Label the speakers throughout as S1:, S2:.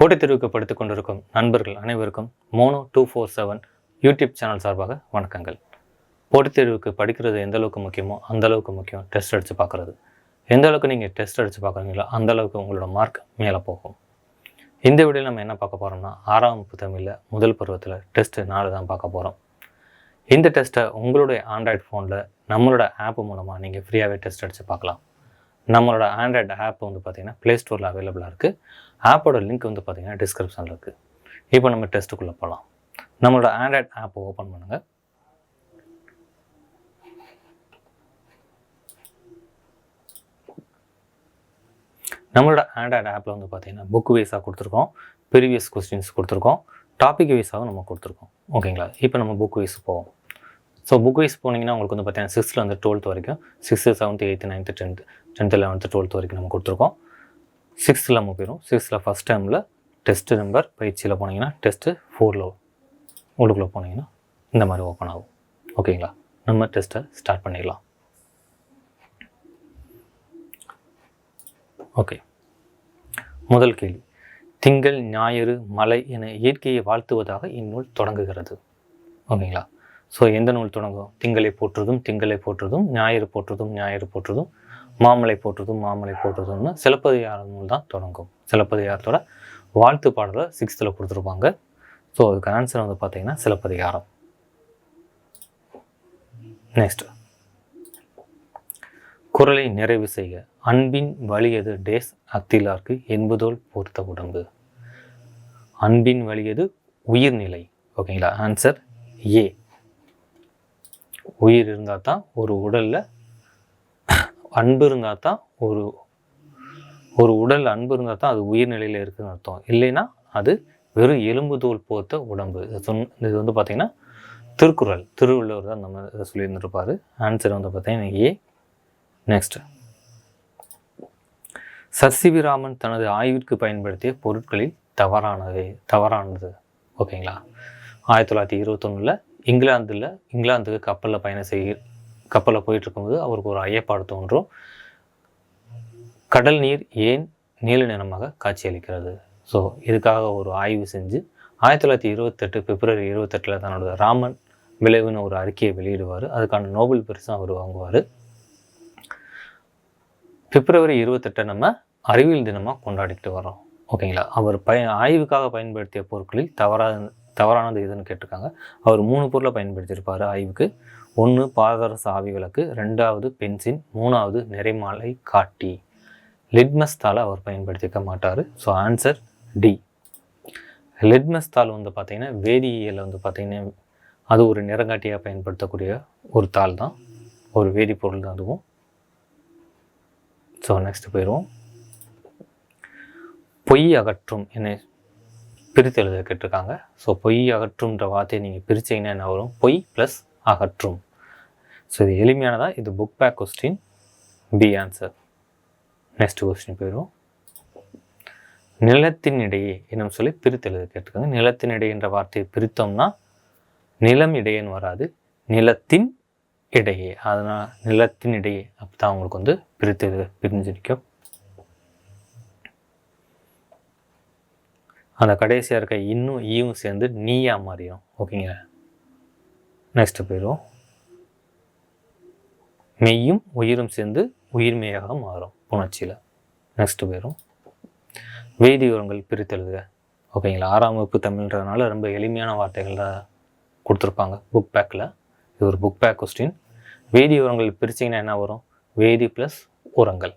S1: போட்டித் தேர்வுக்கு படித்துக் கொண்டிருக்கும் நண்பர்கள் அனைவருக்கும் மோனோ 247 யூடியூப் சேனல் சார்பாக வணக்கங்கள். போட்டித் தேர்வுக்கு படிக்கிறது எந்த அளவுக்கு முக்கியமோ அந்த அளவுக்கு முக்கியம் டெஸ்ட் அடித்து பார்க்குறது. எந்த அளவுக்கு நீங்கள் டெஸ்ட் அடித்து பார்க்குறீங்களோ அந்த அளவுக்கு உங்களோட மார்க் மேலே போகும். இந்த வீடியோவில் நம்ம என்ன பார்க்க போகிறோம்னா 6ஆம் வகுப்பு தமிழில் முதல் பருவத்தில் டெஸ்ட்டு 4 தான் பார்க்க போகிறோம். இந்த டெஸ்ட்டை உங்களுடைய ஆண்ட்ராய்டு ஃபோனில் நம்மளோட ஆப் மூலமாக நீங்கள் ஃப்ரீயாகவே டெஸ்ட் அடித்து பார்க்கலாம். நம்மளோட ஆண்ட்ராய்டு ஆப் வந்து பார்த்திங்கன்னா ப்ளே ஸ்டோரில் அவைலபிளாக இருக்குது. ஆப்போட லிங்க் வந்து பார்த்திங்கன்னா டிஸ்கிரிப்ஷனில் இருக்குது. இப்போ நம்ம டெஸ்ட்டுக்குள்ளே போகலாம். நம்மளோட ஆண்ட்ராய்டு ஆப்பை ஓப்பன் பண்ணுங்கள். நம்மளோட ஆண்ட்ராய்டு ஆப்பில் வந்து பார்த்திங்கன்னா புக் வைஸாக கொடுத்துருக்கோம், ப்ரீவியஸ் கொஸ்டின்ஸ் கொடுத்துருக்கோம், டாபிக் வைஸாகவும் நம்ம கொடுத்துருக்கோம். ஓகேங்களா? இப்போ நம்ம புக் வைஸ் போவோம். ஸோ புக் வைஸ் போனீங்கன்னா உங்களுக்கு வந்து பார்த்தீங்கன்னா 6th வந்து 12th வரைக்கும் 6th 7th 8th 9th 10th 10th 11th 12th வரைக்கும் நம்ம கொடுத்துருக்கோம். 6th நம்ம போயிடும். 6th ஃபஸ்ட் டைமில் டெஸ்ட்டு நம்பர் பயிற்சியில் போனீங்கன்னா டெஸ்ட்டு 4ல் உள்ளுக்குள்ளே போனீங்கன்னா இந்த மாதிரி ஓப்பன் ஆகும். ஓகேங்களா? நம்ம டெஸ்ட்டை ஸ்டார்ட் பண்ணிடலாம். ஓகே, முதல் கேள்வி. திங்கள், ஞாயிறு, மலை என இயற்கையை வாழ்த்துவதாக இந்நூல் தொடங்குகிறது. ஓகேங்களா? ஸோ எந்த நூல் தொடங்கும்? திங்களை போற்றுதும் திங்களை போற்றுதும், ஞாயிறு போற்றுதும் ஞாயிறு போற்றுதும், மாமலை போற்றுதும் மாமலை போற்றுதும்னு சிலப்பதிகார நூல் தான் தொடங்கும். சிலப்பதிகாரத்தோட வாழ்த்து பாடலை 6th கொடுத்துருப்பாங்க. ஸோ அதுக்கு ஆன்சர் வந்து பார்த்தீங்கன்னா சிலப்பதிகாரம். நெக்ஸ்ட், குறளை நிறைவு செய்க. அன்பின் வலியது டேஸ் அக்திலார்க்கு என்பதோல் பொறுத்த உடம்பு. அன்பின் வலியது உயிர்நிலை. ஓகேங்களா? Answer A. உயிர் இருந்தால் தான் ஒரு உடலில் அன்பு இருந்தால் தான் ஒரு உடல் அன்பு இருந்தால் தான் அது உயிர்நிலையில் இருக்குதுன்னு அர்த்தம். இல்லைன்னா அது வெறும் எலும்பு தோல் போர்த்த உடம்பு. இது வந்து பார்த்திங்கன்னா திருக்குறள், திருவள்ளுவர் தான் நம்ம இதை சொல்லியிருந்துருப்பார். ஆன்சர் வந்து பார்த்திங்கன்னா ஏ. நெக்ஸ்ட், சசிவிராமன் தனது ஆய்விற்கு பயன்படுத்திய பொருட்களில் தவறானது. ஓகேங்களா? 1921 இங்கிலாந்துக்கு கப்பலில் போயிட்டு இருக்கும்போது அவருக்கு ஒரு ஐயப்பாடு தோன்றும். கடல் நீர் ஏன் நீல நிறமாக காட்சியளிக்கிறது? ஸோ இதுக்காக ஒரு ஆய்வு செஞ்சு 1928 பிப்ரவரி 28 தன்னோட ராமன் விளைவுன்னு ஒரு அறிக்கையை வெளியிடுவார். அதுக்கான நோபல் பரிசும் அவர் வாங்குவார். பிப்ரவரி 28 நம்ம அறிவியல் தினமாக கொண்டாடிக்கிட்டு வரோம். ஓகேங்களா? அவர் ஆய்வுக்காக பயன்படுத்திய பொருட்களில் தவறானது எதுன்னு கேட்டிருக்காங்க. அவர் 3 பொருளை பயன்படுத்தியிருப்பார் ஆய்வுக்கு. 1 பாதரச ஆவி விளக்கு, 2வது பென்சின், 3வது நிறைமாலை காட்டி. லிட்மஸ் தாளை அவர் பயன்படுத்திக்க மாட்டார். So answer D. லிட்மஸ் தாள் வந்து பார்த்திங்கன்னா வேதியியலில் வந்து பார்த்திங்கன்னா அது ஒரு நிறங்காட்டியாக பயன்படுத்தக்கூடிய ஒரு தாள் தான், ஒரு வேதிப்பொருள் தான் அதுவும். ஸோ நெக்ஸ்ட் போயிடுவோம். பொய் அகற்றும் என்னை பிரித்து எழுத கேட்டிருக்காங்க. ஸோ பொய் அகற்றும்ன்ற வார்த்தையை நீங்கள் பிரிச்சிங்கன்னா என்ன வரும்? பொய் ப்ளஸ் அகற்றும். ஸோ இது எளிமையானதாக, இது book back question, B answer. Next question போயிடுவோம். நிலத்தின் இடையே என்னும் சொல்லி பிரித்து எழுத கேட்டிருக்காங்க. நிலத்தின் இடையே என்ற வார்த்தையை பிரித்தோம்னா நிலம் இடையேன்னு வராது, நிலத்தின் இடையே. அதனால் நிலத்தின் இடையே அப்போ தான் உங்களுக்கு வந்து பிரிஞ்சிருக்கும். அந்த கடைசியாக இருக்க இன்னும் ஈவும் சேர்ந்து நீயா மாறிடும். ஓகேங்களா? நெக்ஸ்ட் போயிடுவோம். மெய்யும் உயிரும் சேர்ந்து உயிர்மையாக மாறும் புணர்ச்சியில். நெக்ஸ்ட் போயிடும். வேதி உரங்கள் பிரித்தெழுதுக. ஓகேங்களா? 6ஆம் வகுப்பு தமிழ்ன்றதுனால ரொம்ப எளிமையான வார்த்தைகள் தான் கொடுத்துருப்பாங்க புக் பேக்கில். இது ஒரு புக் பேக் கொஸ்டின். வேதி உரங்கள் பிரிச்சிங்கன்னா என்ன வரும்? வேதி ப்ளஸ் உரங்கள்.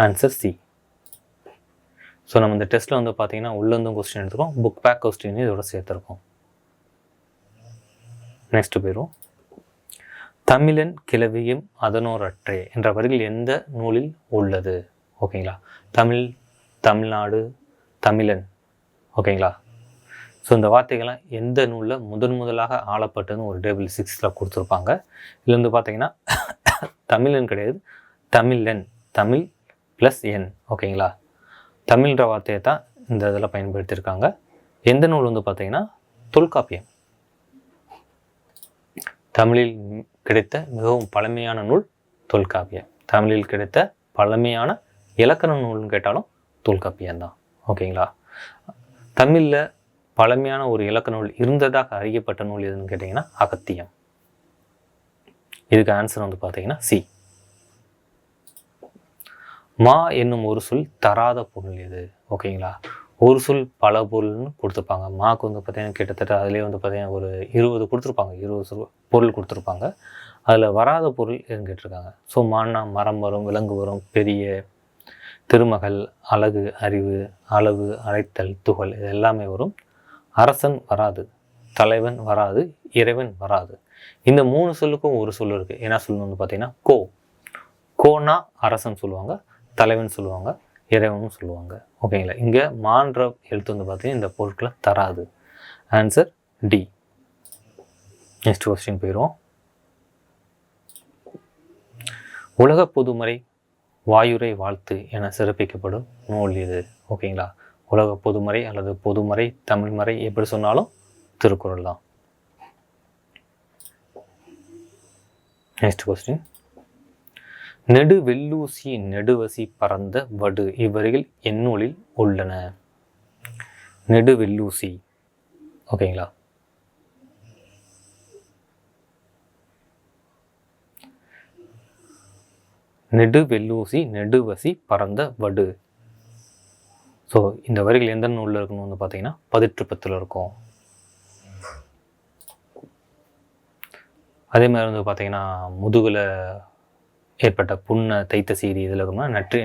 S1: Answer C. ஸோ நம்ம இந்த டெஸ்ட்டில் வந்து பார்த்திங்கன்னா உள்ளேருந்தும் கொஸ்டின் எடுத்துருக்கோம், புக் பேக் கொஸ்டின் இதோட சேர்த்துருக்கோம். நெக்ஸ்ட் போயிடும். தமிழன் கிளவியும் அதனோரற்றே என்ற வரிகள் எந்த நூலில் உள்ளது? ஓகேங்களா? தமிழ்நாடு, தமிழன். ஓகேங்களா? ஸோ இந்த வார்த்தைகள்லாம் எந்த நூலில் முதலாக ஆளப்பட்டதுன்னு ஒரு டேபிள் 6ல் கொடுத்துருப்பாங்க. இதில் வந்து பார்த்திங்கன்னா தமிழன் கிடையாது, தமிழன், தமிழ் ப்ளஸ் என். ஓகேங்களா? தமிழ்ன்ற வார்த்தையை தான் இந்த இதில் பயன்படுத்தியிருக்காங்க. எந்த நூல் வந்து பார்த்திங்கன்னா தொல்காப்பியம். தமிழில் கிடைத்த மிகவும் பழமையான நூல் தொல்காப்பியம். தமிழில் கிடைத்த பழமையான இலக்கண நூல்னு கேட்டாலும் தொல்காப்பியம் தான். ஓகேங்களா? தமிழில் பழமையான ஒரு இலக்க நூல் இருந்ததாக அறியப்பட்ட நூல் எதுன்னு கேட்டிங்கன்னா அகத்தியம். இதுக்கு ஆன்சர் வந்து பார்த்தீங்கன்னா சி. மா என்னும் ஒரு சொல் தராத பொருள் எது? ஓகேங்களா, ஒரு சொல் பல பொருள்னு கொடுத்துருப்பாங்க. மாக்கு வந்து பார்த்தீங்கன்னா கிட்டத்தட்ட அதிலே வந்து பார்த்தீங்கன்னா ஒரு 20 கொடுத்துருப்பாங்க, 20 பொருள் கொடுத்துருப்பாங்க. அதில் வராத பொருள் எதுன்னு கேட்டிருக்காங்க. ஸோ மான்னா மரம் வரும், விலங்கு வரும், பெரிய, திருமகள், அழகு, அறிவு, அளவு, அழைத்தல், துகள், இது எல்லாமே வரும். அரசன் வராது, தலைவன் வராது, இறைவன் வராது. இந்த 3 சொல்லுக்கும் ஒரு சொல் இருக்குது. என்ன சொல்லணும் வந்து பார்த்தீங்கன்னா கோ. கோனா அரசன் சொல்லுவாங்க, தலைவன் சொல்லுவாங்க, இறைவனும் சொல்லுவாங்க. ஓகேங்களா, இங்கே மான்ற எழுத்து வந்து பார்த்தீங்கன்னா இந்த பொருட்களை தராது. Answer D. நெக்ஸ்ட் கொஸ்டின் போயிடுவோம். உலக பொதுமறை வாயுரை வாழ்த்து என சிறப்பிக்கப்படும் நூல் இது. ஓகேங்களா, உலக பொதுமறை அல்லது பொதுமறை, தமிழ்மறை, எப்படி சொன்னாலும் திருக்குறள் தான். Next question. நெடு வெள்ளூசி நெடுவசி பறந்த வடு இவ்வரிகள் எந்நூலில் உள்ளன? நெடு வெள்ளூசி. ஓகேங்களா, நெடு வெள்ளூசி நெடுவசி பறந்த வடு. ஸோ இந்த வரிகள் எந்த நூலில் இருக்கணும் வந்து பார்த்தீங்கன்னா பதிற்றுப்பத்தில் இருக்கும். அதே மாதிரி வந்து பார்த்தீங்கன்னா முதுகில் ஏற்பட்ட புண்ணை தைத்த செய்தி இதில் இருக்கும்னா நற்றி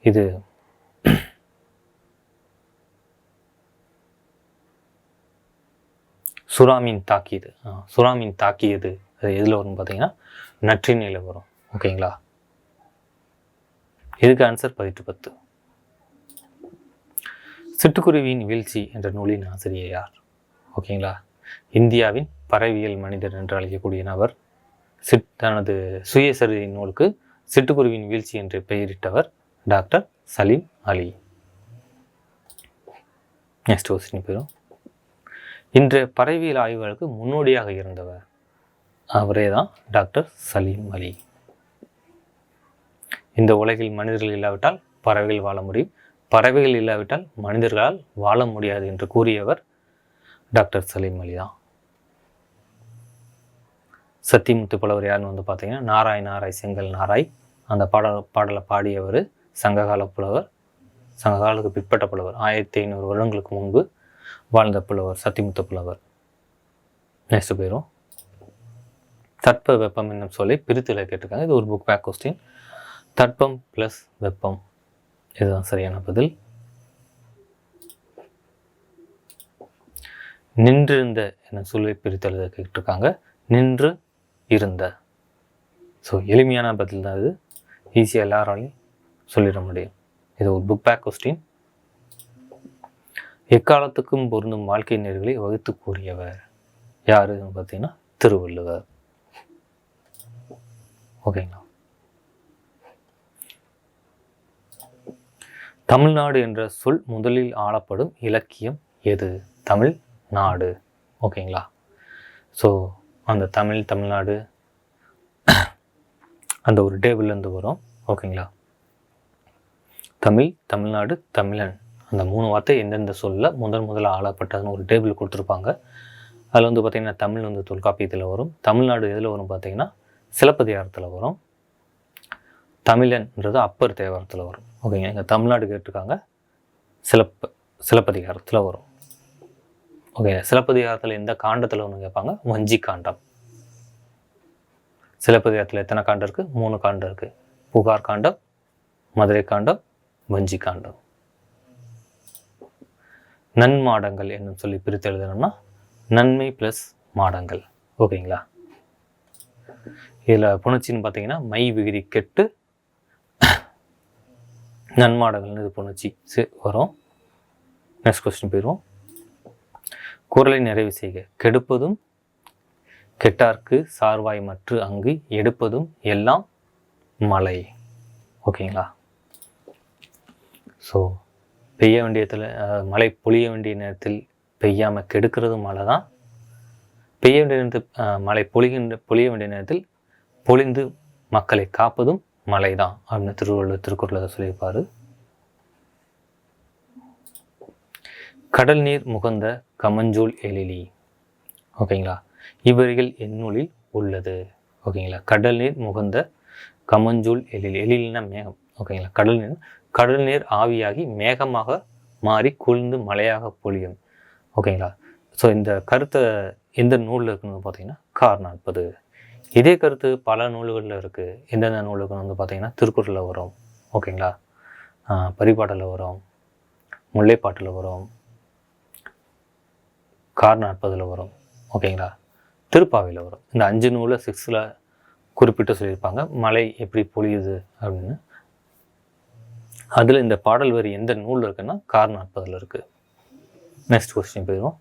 S1: இது சுறாமீன் தாக்கியது. சுறாமீன் தாக்கியது அது எதில் வரும்னு பார்த்தீங்கன்னா நற்றினியில் வரும். ஓகேங்களா, இதுக்கு ஆன்சர் 10. சிட்டுக்குருவியின் வீழ்ச்சி என்ற நூலின் ஆசிரியர் யார்? ஓகேங்களா, இந்தியாவின் பறவையியல் மனிதர் என்று அழைக்கக்கூடிய நபர். தனது சுயசரிதை நூலுக்கு சிட்டுக்குருவியின் வீழ்ச்சி என்று பெயரிட்டவர் டாக்டர் சலீம் அலி. நெக்ஸ்ட் கொஸ்டின் போயிடும். இன்றைய பறவையியல் ஆய்வுகளுக்கு முன்னோடியாக இருந்தவர் அவரே தான் டாக்டர் சலீம் அலி. இந்த உலகில் மனிதர்கள் இல்லாவிட்டால் பறவைகள் வாழ முடியும், பறவைகள் இல்லாவிட்டால் மனிதர்களால் வாழ முடியாது என்று கூறியவர் டாக்டர் சலீம் அலி தான். சத்திமுத்து புலவர் யாருன்னு வந்து பார்த்தீங்கன்னா நாராய் நாராய் செங்கல் நாராய். அந்த பாடலை பாடியவர் சங்ககால புலவர், சங்ககாலத்துக்கு பிற்பட்ட புலவர், 1500 வருடங்களுக்கு முன்பு வாழ்ந்த புலவர் சத்திமுத்து புலவர். நெக்ஸ்ட் போயிடும். தட்ப வெப்பம் என்னும் சொல்லி பிரித்துல கேட்டிருக்காங்க. இது ஒரு புக் பேக் கொஸ்டின். தட்பம் ப்ளஸ் வெப்பம், இதுதான் சரியான பதில். நின்றிருந்த என்ன சொல்லை பிரித்து எழுத கேட்டிருக்காங்க. நின்று இருந்த. ஸோ எளிமையான பதில் தான் இது, ஈஸியாக எல்லாராலையும் சொல்லிட முடியும். இது ஒரு புக் பேக் கொஸ்டின். எக்காலத்துக்கும் பொருந்தும் வாழ்க்கை நெறிகளை வகுத்து கூறியவர் யாருன்னு பார்த்தீங்கன்னா திருவள்ளுவர். ஓகேங்களா, தமிழ்நாடு என்ற சொல் முதலில் ஆளப்படும் இலக்கியம் எது? தமிழ்நாடு. ஓகேங்களா, ஸோ அந்த தமிழ்நாடு அந்த ஒரு டேபிள்லேருந்து வரும். ஓகேங்களா, தமிழ்நாடு, தமிழன், அந்த 3 வார்த்தை எந்தெந்த சொல்ல முதல்ல ஆளப்பட்டதுன்னு ஒரு டேபிள் கொடுத்துருப்பாங்க. அதில் வந்து பார்த்திங்கன்னா தமிழ் வந்து தொல்காப்பியத்தில் வரும். தமிழ்நாடு எதில் வரும் பார்த்திங்கன்னா சிலப்பதிகாரத்தில் வரும். தமிழன்ன்றது அப்பர் தேவாரத்தில் வரும். ஓகேங்க, இங்கே தமிழ்நாடு கேட்டிருக்காங்க, சிலப்பதிகாரத்தில் வரும். ஓகே, சிலப்பதிகாரத்தில் எந்த காண்டத்தில் ஒன்று கேட்பாங்க? வஞ்சி காண்டம். சிலப்பதிகாரத்தில் எத்தனை காண்டம் இருக்குது? 3 காண்டம் இருக்குது. புகார் காண்டம், மதுரை காண்டம், வஞ்சி காண்டம். நன்மாடங்கள் என்னும் சொல்லி பிரித்து எழுதணும்னா நன்மை ப்ளஸ் மாடங்கள். ஓகேங்களா, இதில் புணர்ச்சின்னு பார்த்தீங்கன்னா மை விகுதி கெட்டு நன்மாடங்கள்னு இது புணர்ச்சி வரும். நெக்ஸ்ட் கொஸ்டின் போயிடுவோம். குறளை நிறைவு செய்க. கெடுப்பதும் கெட்டார்க்கு சார்வாய் மற்று அங்கு எடுப்பதும் எல்லாம் மழை. ஓகேங்களா, ஸோ பெய்ய வேண்டிய மழை பொழிய வேண்டிய நேரத்தில் பெய்யாமல் கெடுக்கிறதும் மழை தான். பெய்ய வேண்டிய நேரத்தில் மழை பொழிய வேண்டிய நேரத்தில் பொழிந்து மக்களை காப்பதும் மழை தான் அப்படின்னு திருக்குறள் சொல்லியிருப்பார். கடல் நீர் முகந்த கமஞ்சூல் எழிலி. ஓகேங்களா, இவ்வரிகள் எந்நூலில் உள்ளது. ஓகேங்களா, கடல் நீர் முகந்த கமஞ்சூல் எழிலி. எழிலினா மேகம். ஓகேங்களா, கடல் நீர் ஆவியாகி மேகமாக மாறி குளிர்ந்து மழையாக பொழியும். ஓகேங்களா, ஸோ இந்த கருத்தை எந்த நூலில் இருக்குன்னு பார்த்தீங்கன்னா கார் 40. இதே கருத்து பல நூல்களில் இருக்குது. எந்தெந்த நூலுக்கு பார்த்தீங்கன்னா திருக்குறளில் வரும். ஓகேங்களா, பரிபாடலில் வரும், முல்லைப்பாட்டில் வரும், கார் 40 வரும். ஓகேங்களா, திருப்பாவையில் வரும். இந்த 5 நூலில் 6ல் குறிப்பிட்டு சொல்லியிருப்பாங்க மழை எப்படி பொழியுது அப்படின்னு. அதில் இந்த பாடல் வரி எந்த நூலில் இருக்குன்னா கார் 40 இருக்குது. நெக்ஸ்ட் கொஸ்டின் போயிடும்.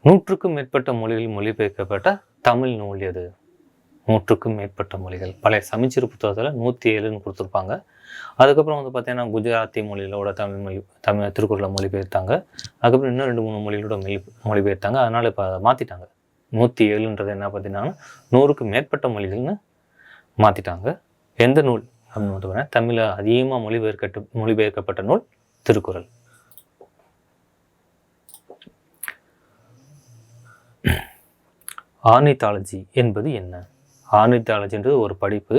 S1: 100க்கும் மேற்பட்ட மொழிகளில் மொழிபெயர்க்கப்பட்ட தமிழ் நூல் எது? 100க்கும் மேற்பட்ட மொழிகள். பழைய சமச்சீர் புத்தகத்தில் 107ன்னு கொடுத்துருப்பாங்க. அதுக்கப்புறம் பார்த்தீங்கன்னா குஜராத்தி மொழியிலோட தமிழ் திருக்குறளை மொழிபெயர்த்தாங்க. அதுக்கப்புறம் இன்னும் 2-3 மொழிகளோட மொழிபெயர்த்தாங்க. அதனால் இப்போ அதை மாற்றிட்டாங்க. 107ன்றது என்ன பார்த்தீங்கன்னா 100க்கும் மேற்பட்ட மொழிகள்னு மாற்றிட்டாங்க. எந்த நூல் அப்படின்னு பார்த்தீங்கன்னா தமிழில் அதிகமாக மொழிபெயர்க்கப்பட்ட நூல் திருக்குறள். ஆர்னித்தாலஜி என்பது என்ன? ஆர்னித்தாலஜின்றது ஒரு படிப்பு.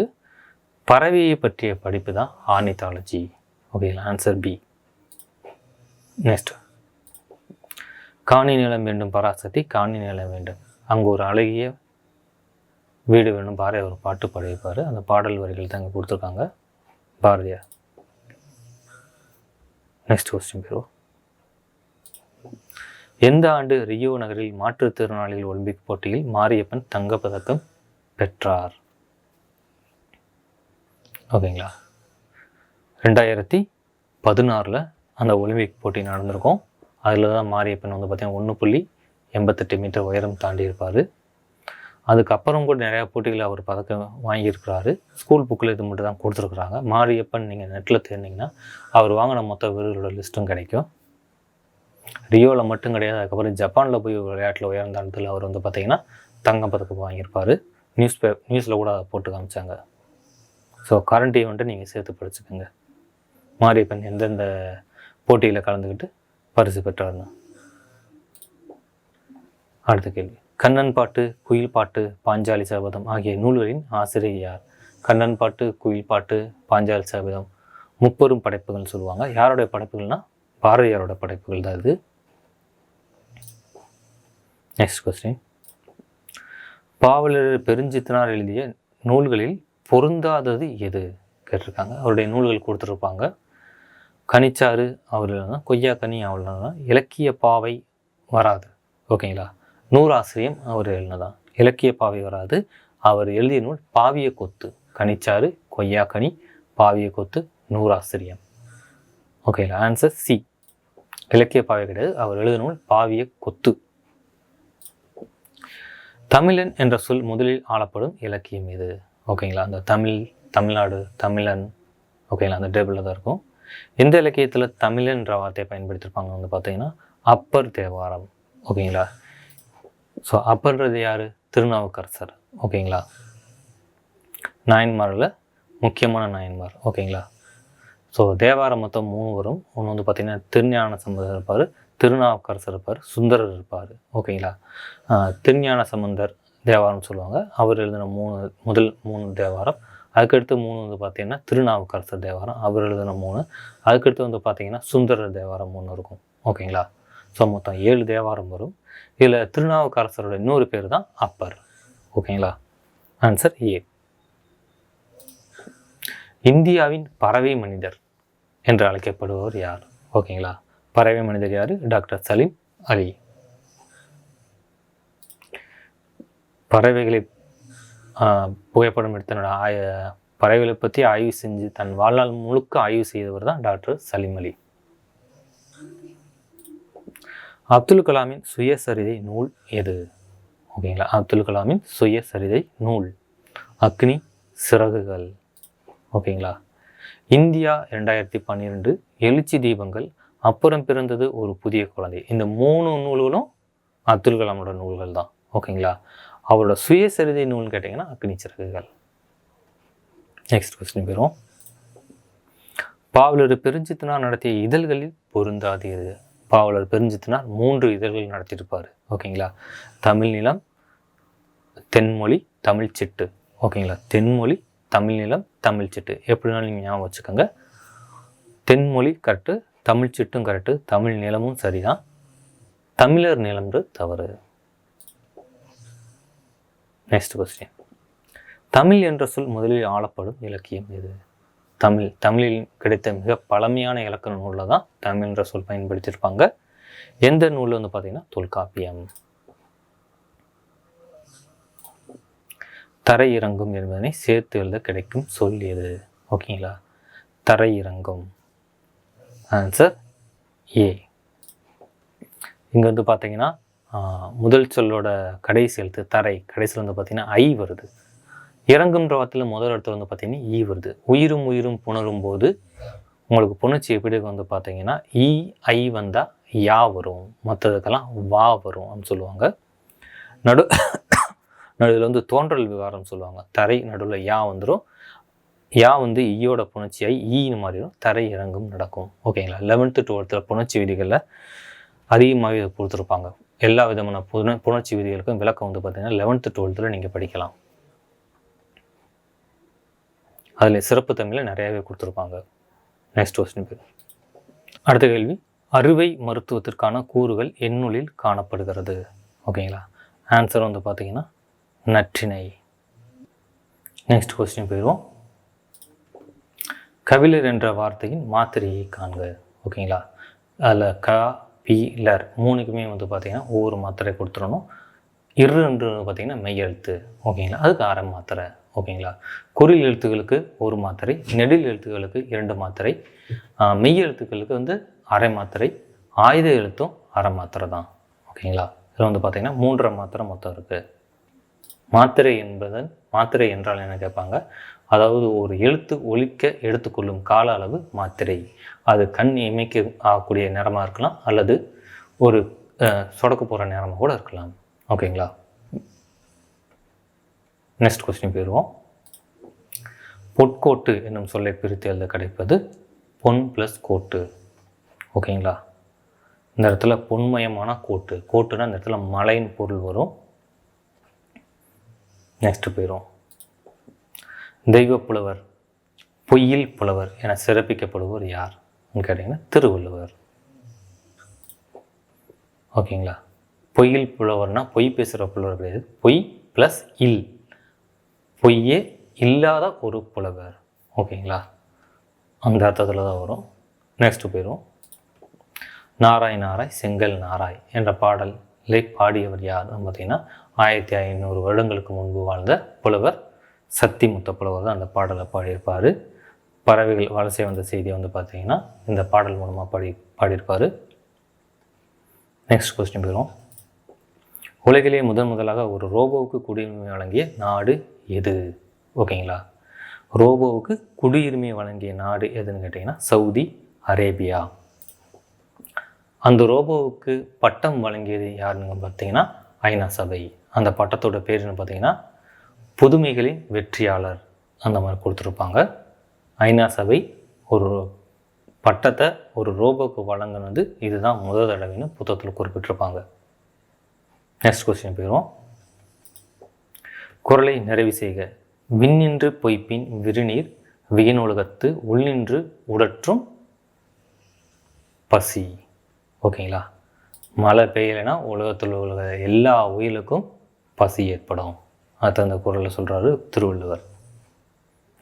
S1: பறவையை பற்றிய படிப்பு தான் ஆர்னித்தாலஜி. ஓகேங்களா, ஆன்சர் பி. நெக்ஸ்ட், காணி நிலம் வேண்டும் பராசக்தி காணி நிலம் வேண்டும், அங்கே ஒரு அழகிய வீடு வேணும் பாரதி ஒரு பாட்டு பாடியிருப்பார். அந்த பாடல் வரிகள் தான் இங்கே கொடுத்துருக்காங்க, பாரதியார். நெக்ஸ்ட் கொஸ்டின் போயிடுவோம். எந்த ஆண்டு ரியோ நகரில் மாற்றுத்திறனாளிகள் ஒலிம்பிக் போட்டியில் மாரியப்பன் தங்கப்பதக்கம் பெற்றார்? ஓகேங்களா, 2016 அந்த ஒலிம்பிக் போட்டி நடந்திருக்கும். அதில் தான் மாரியப்பன் பார்த்தீங்கன்னா 1.88 மீட்டர் உயரம் தாண்டி இருப்பார். அதுக்கப்புறம் கூட நிறையா போட்டிகளில் அவர் பதக்கம் வாங்கியிருக்கிறாரு. ஸ்கூல் புக்கில் இது மட்டும் தான் கொடுத்துருக்குறாங்க. மாரியப்பன் நீங்கள் நெட்டில் தேர்ந்தீங்கன்னா அவர் வாங்கின மொத்த விருதுகளோட லிஸ்ட்டும் கிடைக்கும். ரியோவில் மட்டும் கிடையாது, அதுக்கப்புறம் ஜப்பானில் போய் விளையாட்டில் உயர்ந்த இடத்துல அவர் பார்த்தீங்கன்னா தங்கப்பதக்கம் வாங்கியிருப்பார். நியூஸில் கூட போட்டு காமிச்சாங்க. ஸோ கரண்ட் ஈவெண்ட்டை நீங்கள் சேர்த்து படிச்சுக்கோங்க. மாரியப்பன் எந்தெந்த போட்டியில் கலந்துக்கிட்டு பரிசு பெற்றார்னு. அடுத்த கேள்வி, கண்ணன் பாட்டு, குயில் பாட்டு, பாஞ்சாலி சபதம் ஆகிய நூல்களின் ஆசிரியர் யார்? கண்ணன் பாட்டு, குயில் பாட்டு, பாஞ்சாலி சபதம் முப்பெரும் படைப்புகள்னு சொல்லுவாங்க. யாருடைய படைப்புகள்னா பாரதியாரோட படைப்புகள் தான் இது. நெக்ஸ்ட் கொஸ்டின், பாவலர் பெருஞ்சித்தனார் எழுதிய நூல்களில் பொருந்தாதது எது கேட்டிருக்காங்க. அவருடைய நூல்கள் கொடுத்துருப்பாங்க. கனிச்சாறு அவர் எழுதுனா, கொய்யாக்கனி அவர் எழுதுனா, இலக்கிய பாவை வராது. ஓகேங்களா, நூறாசிரியம் அவர் எழுதினதான். இலக்கிய பாவை வராது. அவர் எழுதிய நூல் பாவிய கொத்து. கனிச்சாறு, கொய்யாக்கனி, பாவிய கொத்து, நூறாசிரியம். ஓகேங்களா, ஆன்சர் சி. இலக்கிய பாவை கிடையாது, அவர் எழுதிய நூல் பாவிய கொத்து. தமிழன் என்ற சொல் முதலில் ஆளப்படும் இலக்கியம் இது. ஓகேங்களா, அந்த தமிழ்நாடு, தமிழன், ஓகேங்களா, அந்த டேபிளில் தான் இருக்கும். எந்த இலக்கியத்தில் தமிழன் என்ற வார்த்தையை பயன்படுத்தியிருப்பாங்க பார்த்தீங்கன்னா அப்பர் தேவாரம். ஓகேங்களா, ஸோ அப்பர்ன்றது யார்? திருநாவுக்கரசர். ஓகேங்களா, நாயன்மாரில் முக்கியமான நாயன்மார். ஓகேங்களா, ஸோ தேவாரம் மொத்தம் 3 வரும். ஒன்று பார்த்தீங்கன்னா திருஞான சம்பந்தர் இருப்பார், திருநாவுக்கரசர் இருப்பார், சுந்தரர் இருப்பார். ஓகேங்களா, திருஞான சம்பந்தர் தேவாரம் சொல்லுவாங்க. அவர் எழுதின முதல் 3 தேவாரம். அதுக்கடுத்து 3 பார்த்தீங்கன்னா திருநாவுக்கரசர் தேவாரம், அவர் எழுதின 3. அதுக்கடுத்து பார்த்தீங்கன்னா சுந்தரர் தேவாரம் 3 இருக்கும். ஓகேங்களா, ஸோ மொத்தம் 7 தேவாரம் வரும். இதில் திருநாவுக்கரசரோட இன்னொரு பேர் தான் அப்பர். ஓகேங்களா, ஆன்சர் ஏ. இந்தியாவின் பறவை மனிதர் என்று அழைக்கப்படுபவர் யார்? ஓகேங்களா, பறவை மனிதர் யார்? டாக்டர் சலீம் அலி. பறவைகளை புகைப்படம் எடுத்த பறவைகளை பற்றி ஆய்வு செஞ்சு தன் வாழ்நாள் முழுக்க ஆய்வு செய்தவர் தான் டாக்டர் சலீம் அலி. அப்துல் கலாமின் சுயசரிதை நூல் எது? ஓகேங்களா, அப்துல் கலாமின் சுயசரிதை நூல் அக்னி சிறகுகள். ஓகேங்களா, இந்தியா 2012, எழுச்சி தீபங்கள், அப்புறம் பிறந்தது ஒரு புதிய குழந்தை. இந்த 3 நூல்களும் அப்துல் கலாமோட நூல்கள் தான். ஓகேங்களா, அவரோட சுயசரிதை நூல்னு கேட்டிங்கன்னா அக்னி சிறகுகள். நெக்ஸ்ட் கொஸ்டின் போயிடும். பாவலர் பெருஞ்சித்தனார் நடத்திய இதழ்களில் பொருந்தாது எது? பாவலர் பெருஞ்சித்தினார் 3 இதழ்கள் நடத்தியிருப்பார். ஓகேங்களா. தமிழ் நிலம், தென்மொழி, தமிழ் சிட்டு. ஓகேங்களா. தென்மொழி, தமிழ் நிலம், தமிழ் சிட்டு எப்படினாலும் நீங்கள் ஞாபகம் வச்சுக்கோங்க. தென்மொழி கரெக்டு, தமிழ் சிட்டும் கரெக்டு, தமிழ் நிலமும் சரிதான். தமிழர் நிலம்ன்று தவறு. Next question. தமிழ் என்ற சொல் முதலில் ஆளப்படும் இலக்கியம் எது? தமிழில் கிடைத்த மிக பழமையான இலக்கண நூலில் தான் தமிழ் என்ற சொல் பயன்படுத்தியிருப்பாங்க. எந்த நூல் வந்து பார்த்தீங்கன்னா தொல்காப்பியம். தரை இறங்கும் என்பதனை சேர்த்து எழுத கிடைக்கும் சொல் எது? ஓகேங்களா. தரை இறங்கும். Answer A. இங்கே வந்து பார்த்தீங்கன்னா முதல் சொல்லோட கடைசி எழுத்து தரை, கடைசியில் வந்து பார்த்தீங்கன்னா ஐ வருது. இறங்குன்ற வார்த்தையில் முதல் இடத்துல வந்து பார்த்தீங்கன்னா ஈ வருது. உயிரும் உயிரும் புணரும் போது உங்களுக்கு புணர்ச்சி எப்படி வந்து பார்த்தீங்கன்னா ஈ ஐ வந்தால் யா வரும், மற்றதுக்கெல்லாம் வா வரும் அப்படின்னு சொல்லுவாங்க. நடுவில் வந்து தோன்றல் விவகாரம் சொல்லுவாங்க. தரை நடுவில் யா வந்துடும். யா வந்து ஈயோட புணர்ச்சியாகி ஈன்னு மாறிடும். தரை இறங்கும் நடக்கும். ஓகேங்களா. 11th 12th புணர்ச்சி விதிகளில் அதிகமாகவே இதை கொடுத்துருப்பாங்க. எல்லா விதமான புணர்ச்சி விதிகளுக்கும் விளக்கம் வந்து பார்த்தீங்கன்னா 11th 12th நீங்கள் படிக்கலாம். அதில் சிறப்பு தமிழில் நிறையாவே கொடுத்துருப்பாங்க. நெக்ஸ்ட் கொஸ்டின் பேர். அடுத்த கேள்வி. அறுவை மருத்துவத்திற்கான கூறுகள் எந்நூலில் காணப்படுகிறது? ஓகேங்களா. ஆன்சர் வந்து பார்த்தீங்கன்னா நற்றிணை. நெக்ஸ்ட் கொஸ்டின் போயிடுவோம். கபிலர் என்ற வார்த்தையின் மாத்திரையை காண்க. ஓகேங்களா. அதில் க பி லர் 3க்குமே வந்து பார்த்தீங்கன்னா ஒவ்வொரு மாத்திரை கொடுத்துடணும். என்று பார்த்தீங்கன்னா மெய் எழுத்து. ஓகேங்களா. அதுக்கு அரை மாத்திரை. ஓகேங்களா. குறில் எழுத்துக்களுக்கு ஒரு மாத்திரை, நெடில் எழுத்துக்களுக்கு 2 மாத்திரை, மெய் எழுத்துக்களுக்கு வந்து அரை மாத்திரை, ஆயுத எழுத்தும் அரை மாத்திரை தான். ஓகேங்களா. இதில் வந்து பார்த்தீங்கன்னா 3.5 மாத்திரை மொத்தம் இருக்குது. மாத்திரை என்றால் என்ன கேட்பாங்க. அதாவது ஒரு எழுத்து ஒலிக்க எடுத்துக்கொள்ளும் கால அளவு மாத்திரை. அது கண் இமைக்க ஆகக்கூடிய நேரமாக இருக்கலாம், அல்லது ஒரு சொடக்கு போகிற நேரமாக கூட இருக்கலாம். ஓகேங்களா. நெக்ஸ்ட் கொஸ்டின் போயிடுவோம். பொற்கோட்டு என்னும் சொல்லை பிரித்து எழுத கிடைப்பது பொன் ப்ளஸ் கோட்டு. ஓகேங்களா. இந்த இடத்துல பொன்மயமான கோட்டுனா இந்த இடத்துல மலையின் பொருள் வரும். நெக்ஸ்ட் போயிடும். தெய்வப்புலவர், பொய்யில் புலவர் என சிறப்பிக்கப்படுவர் யார் கேட்டிங்கன்னா திருவள்ளுவர். ஓகேங்களா. பொய்யில் புலவர்னா பொய் பேசுகிற புலவர் கிடையாது. பொய் ப்ளஸ் இல், பொய்யே இல்லாத ஒரு புலவர். ஓகேங்களா. அந்த அர்த்தத்தில் தான் வரும். நெக்ஸ்ட்டு போயிடும். நாராய் நாராய் செங்கல் நாராய் என்ற பாடலை பாடியவர் யார் பார்த்தீங்கன்னா 1500 வருடங்களுக்கு முன்பு வாழ்ந்த புலவர் சத்திமுத்த புலவர் தான் அந்த பாடலை பாடியிருப்பார். பறவைகள் வலசை வந்த செய்தியை வந்து பார்த்தீங்கன்னா இந்த பாடல் மூலமாக பாடியிருப்பார். நெக்ஸ்ட் கொஸ்டின் போயிடும். உலகிலே முதலாக ஒரு ரோபோவுக்கு குடியுரிமை வழங்கிய நாடு எது? ஓகேங்களா. ரோபோவுக்கு குடியுரிமை வழங்கிய நாடு எதுன்னு கேட்டிங்கன்னா சவுதி அரேபியா. அந்த ரோபோவுக்கு பட்டம் வழங்கியது யாருன்னு பார்த்தீங்கன்னா ஐநா சபை. அந்த பட்டத்தோட பேருன்னு பார்த்தீங்கன்னா புதுமைகளின் வெற்றியாளர் அந்த மாதிரி கொடுத்துருப்பாங்க. ஐநா சபை ஒரு பட்டத்தை ஒரு ரோபோவுக்கு வழங்கினது இதுதான் முதல் தடவைன்னு புத்தகத்தில் குறிப்பிட்டிருப்பாங்க. நெக்ஸ்ட் கொஸ்டின் போயிடுவோம். குறளை நிறைவு செய்க. விண்ணின்று பொய்ப்பின் விருநீர் வியனுலகத்து உள்நின்று உடற்றும் பசி. ஓகேங்களா. மழை பெய்யலைன்னா உலகத்தில் உள்ள எல்லா உயிர்களுக்கும் பசி ஏற்படும். அது அந்த குறளை சொல்கிறாரு திருவள்ளுவர்.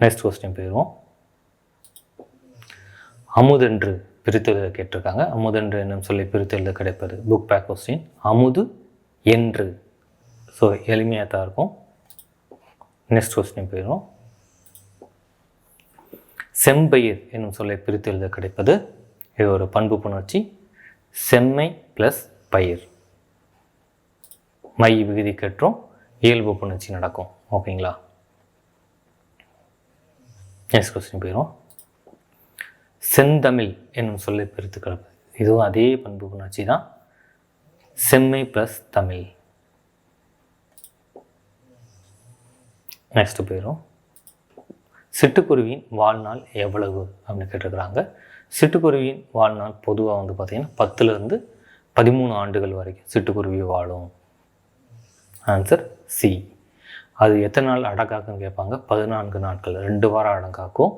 S1: நெக்ஸ்ட் கொஸ்டின் போயிடுவோம். அமுதென்று பிரித்து எழுத கேட்டிருக்காங்க. அமுதென்று என்னும் சொல்லி பிரித்து எழுத கிடைப்பது புக் பேக் கொஸ்டின். அமுது என்று. ஸோ எளிமையாக தான் இருக்கும். நெக்ஸ்ட் கொஸ்டின் போயிடும். செம்பயிர் என்னும் சொல்லை பிரித்து எழுத கிடைப்பது இது ஒரு பண்பு புணர்ச்சி. செம்மை ப்ளஸ் பயிர். மை விகுதி கற்றும் இயல்பு புணர்ச்சி நடக்கும். ஓகேங்களா. நெக்ஸ்ட் கொஸ்டின் போயிடும். செந்தமிழ் என்னும் சொல்லை பிரித்து கிடப்பது இதுவும் அதே பண்பு புணர்ச்சி தான். செம்மை ப்ளஸ் தமிழ். நெக்ஸ்ட் போயிடும். சிட்டுக்குருவியின் வாழ்நாள் எவ்வளவு அப்படின்னு கேட்டிருக்கிறாங்க. சிட்டுக்குருவியின் வாழ்நாள் பொதுவாக வந்து பார்த்திங்கன்னா 10லேருந்து 13 ஆண்டுகள் வரைக்கும் சிட்டுக்குருவி வாழும். Answer C. அது எத்தனை நாள் அடக்காக்குன்னு கேட்பாங்க. 14 நாட்கள், 2 வாரம் அடக்காக்கும்.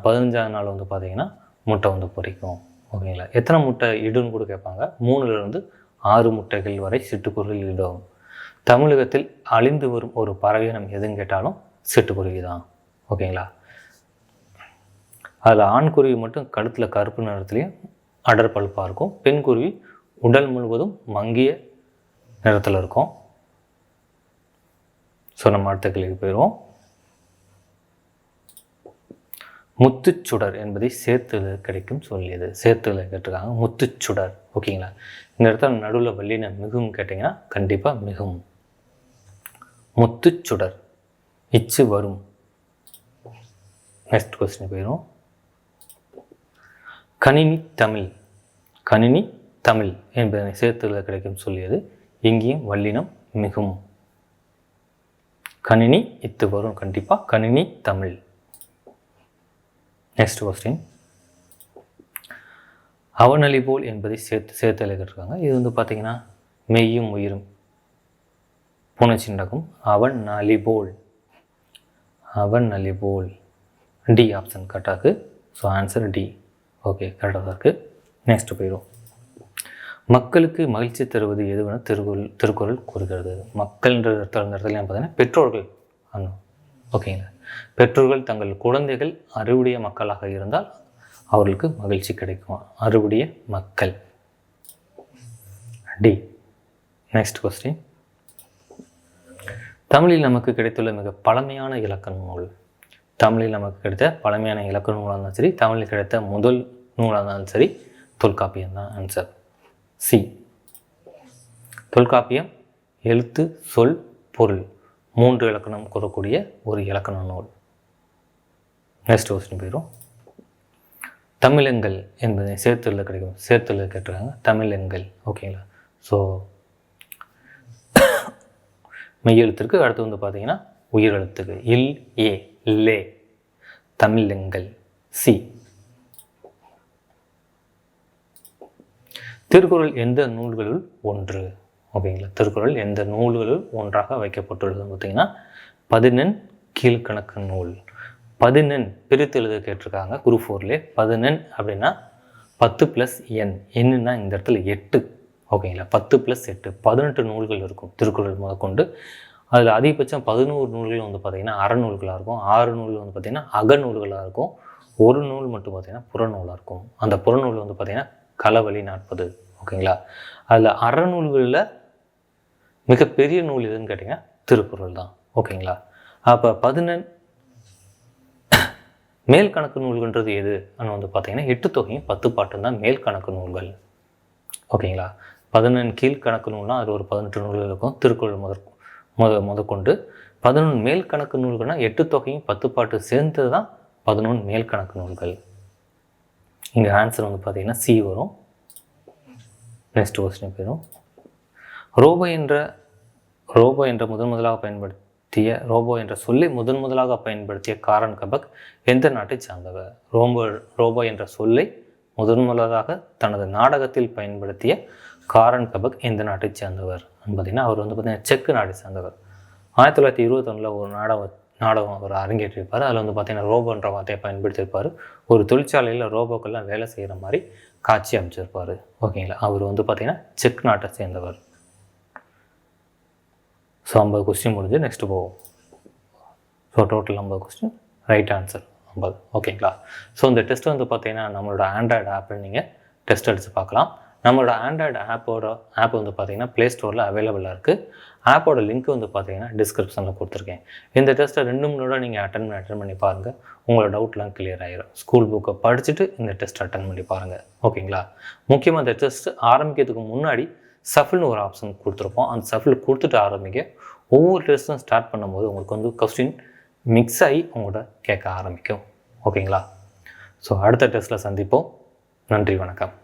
S1: 15ஆவது நாள் வந்து பார்த்திங்கன்னா முட்டை வந்து பொரிக்கும். ஓகேங்களா. எத்தனை முட்டை இடுன்னு கூட கேட்பாங்க. 3லேருந்து 6 முட்டைகள் வரை சிட்டுக்குருவி இடும். தமிழகத்தில் அழிந்து வரும் ஒரு பறவையினம் எதுன்னு கேட்டாலும் சிட்டுக்குருவி தான். ஓகேங்களா. அதில் ஆண் குருவி மட்டும் கழுத்தில் கருப்பு நிறத்துலேயும் அடர் பழுப்பாக இருக்கும். பெண் குருவி உடல் முழுவதும் மங்கிய நிறத்தில் இருக்கும். ஸோ நம்ம அடுத்த கேள்விக்கு போயிடுவோம். முத்துச்சுடர் என்பதை சேர்த்துல கிடைக்கும் சொல்லியது. சேர்த்துல கேட்டிருக்காங்க. முத்துச்சுடர். ஓகேங்களா. இந்த இடத்துல நடுவில் வல்லின மிகும் கேட்டிங்கன்னா கண்டிப்பாக மிகும். முத்துச்சுடர். இச்சு வரும். நெக்ஸ்ட் கொஸ்டின் போயிடும். கணினி தமிழ். கணினி தமிழ் என்பதனை சேர்த்துல கிடைக்கும் சொல்லியது. இங்கேயும் வல்லினம் மிகும். கணினி இத்து வரும். கண்டிப்பாக கணினி தமிழ். Next question. அவனளி போல் என்பதை சேர்த்து எழுதிருக்காங்க. இது வந்து பார்த்தீங்கன்னா மெய்யும் உயிரும் புணர்ச்சி நடக்கும். அவன் நலி போல். அவன் நலி போல். டி ஆப்ஷன் கரெக்டாக. So answer D. ஓகே, கரெக்டாக தான் இருக்குது. நெக்ஸ்ட் போயிடும். மக்களுக்கு மகிழ்ச்சி தருவது எதுவென திருக்குறள் கூறுகிறது. மக்கள்ன்ற இடத்துல பார்த்தீங்கன்னா பெற்றோர்கள். ஓகேங்களா. பெற்றோர்கள் தங்கள் குழந்தைகள் அறிவுடைய மக்களாக இருந்தால் அவர்களுக்கு மகிழ்ச்சி கிடைக்கும். அறிவுடைய மக்கள். டி. Next question. தமிழில் நமக்கு கிடைத்துள்ள மிக பழமையான இலக்கண நூல். தமிழில் நமக்கு கிடைத்த பழமையான இலக்கண நூலாக இருந்தாலும் சரி, தமிழில் கிடைத்த முதல் நூலாக இருந்தாலும் சரி, தொல்காப்பியம் தான் ஆன்சர். சி. தொல்காப்பியம் எழுத்து, சொல், பொருள் 3 இலக்கணம் கூறக்கூடிய ஒரு இலக்கண நூல். நெக்ஸ்ட் கொஸ்டின் போயிடும். தமிழெங்கள் என்பதை சேர்த்துல கிடைக்கும். சேர்த்துல கேட்டிருக்காங்க. தமிழெங்கள். ஓகேங்களா. ஸோ மெய்யெழுத்திற்கு அடுத்து வந்து பார்த்தீங்கன்னா உயிரெழுத்துக்கு இல், ஏ, லே. தமிழெங்கள். சி. திருக்குறள் எந்த நூல்களுள் ஒன்று. ஓகேங்களா. திருக்குறள் எந்த நூல்களுள் ஒன்றாக வைக்கப்பட்டுள்ளது பார்த்தீங்கன்னா 14 கீழ்கணக்கு நூல். 14 பிரித்து எழுத கேட்டிருக்காங்க. குரூப் 4லே 14 அப்படின்னா 10 + n. என்னன்னா இந்த இடத்துல 8. ஓகேங்களா. 10 + 8 18 நூல்கள் இருக்கும் திருக்குறள் முதற்கொண்டு. அதில் அதிகபட்சம் 11 நூல்கள் வந்து பார்த்திங்கன்னா அறநூல்களாக இருக்கும். 6 நூல்கள் வந்து பார்த்திங்கன்னா அகநூல்களாக இருக்கும். ஒரு நூல் மட்டும் பார்த்திங்கன்னா புறநூலாக இருக்கும். அந்த புறநூல் வந்து பார்த்திங்கன்னா களவழி 40. ஓகேங்களா. அதில் அறநூல்களில் மிகப்பெரிய நூல் எதுன்னு கேட்டிங்கன்னா திருக்குறள் தான். ஓகேங்களா. அப்போ 14 மேல் கணக்கு நூல்கள்ன்றது எது அப்படின்னு வந்து பார்த்தீங்கன்னா 8 தொகையும் 10 பாட்டும் தான் மேல் கணக்கு நூல்கள். ஓகேங்களா. 14 கீழ்கணக்கு நூல்னால் அது ஒரு 18 நூல்கள் இருக்கும் திருக்குறள் முதற்கொண்டு. 11 மேல் கணக்கு நூல்கள்னால் 8 தொகையும் 10 பாட்டு சேர்ந்தது தான் 11 மேல் கணக்கு நூல்கள். இங்கே ஆன்சர் வந்து பார்த்தீங்கன்னா சி வரும். நெக்ஸ்ட் கொஸ்டின் போயிடும். ரோபோ என்ற முதலாக பயன்படுத்திய ரோபோ என்ற சொல்லி முதலாக பயன்படுத்திய காரன் கபக் எந்த நாட்டை சார்ந்தவர்? ரோபோ என்ற சொல்லை முதலாக தனது நாடகத்தில் பயன்படுத்திய காரன் கபக் எந்த நாட்டை சேர்ந்தவர் பார்த்தீங்கன்னா அவர் வந்து பார்த்தீங்கன்னா செக்கு நாட்டை சேர்ந்தவர். 1921 ஒரு நாடகம் அவர் அரங்கேற்றிருப்பார். அதில் வந்து பார்த்தீங்கன்னா ரோபோன்ற வார்த்தையை பயன்படுத்தியிருப்பார். ஒரு தொழிற்சாலையில் ரோபோக்கெல்லாம் வேலை செய்கிற மாதிரி காட்சி அமைச்சிருப்பார். ஓகேங்களா. அவர் வந்து பார்த்தீங்கன்னா செக் நாட்டை சேர்ந்தவர். ஸோ 50 கொஸ்டின் முடிஞ்சு நெக்ஸ்ட்டு போவோம். So total 50 question, right answer 50. ஓகேங்களா. ஸோ இந்த டெஸ்ட் வந்து பார்த்தீங்கன்னா நம்மளோட ஆண்ட்ராய்டு ஆப்பில் நீங்கள் டெஸ்ட் அடித்து பார்க்கலாம். நம்மளோட ஆண்ட்ராய்டு ஆப் வந்து பார்த்தீங்கன்னா ப்ளே ஸ்டோரில் அவைலபிளாக இருக்குது. ஆப்போட லிங்க் வந்து பார்த்தீங்கன்னா டிஸ்கிரிப்ஷனில் கொடுத்துருக்கேன். இந்த டெஸ்ட்டை 2 முன்னோட நீங்கள் அட்டன் பண்ணி பாருங்கள். உங்களோட டவுட்லாம் கிளியர் ஆகிடும். ஸ்கூல் புக்கை படிச்சுட்டு இந்த டெஸ்ட் அட்டன் பண்ணி பாருங்கள். ஓகேங்களா. முக்கியமாக இந்த டெஸ்ட் ஆரம்பிக்கிறதுக்கு முன்னாடி சஃபில்னு ஒரு ஆப்ஷன் கொடுத்துருப்போம். அந்த சஃபில் கொடுத்துட்டு ஆரம்பிக்க ஒவ்வொரு டெஸ்ட்டும் ஸ்டார்ட் பண்ணும்போது உங்களுக்கு வந்து கொஸ்டின் மிக்ஸ் ஆகி உங்களோட கேட்க ஆரம்பிக்கும். ஓகேங்களா. ஸோ அடுத்த டெஸ்ட்டில் சந்திப்போம். நன்றி, வணக்கம்.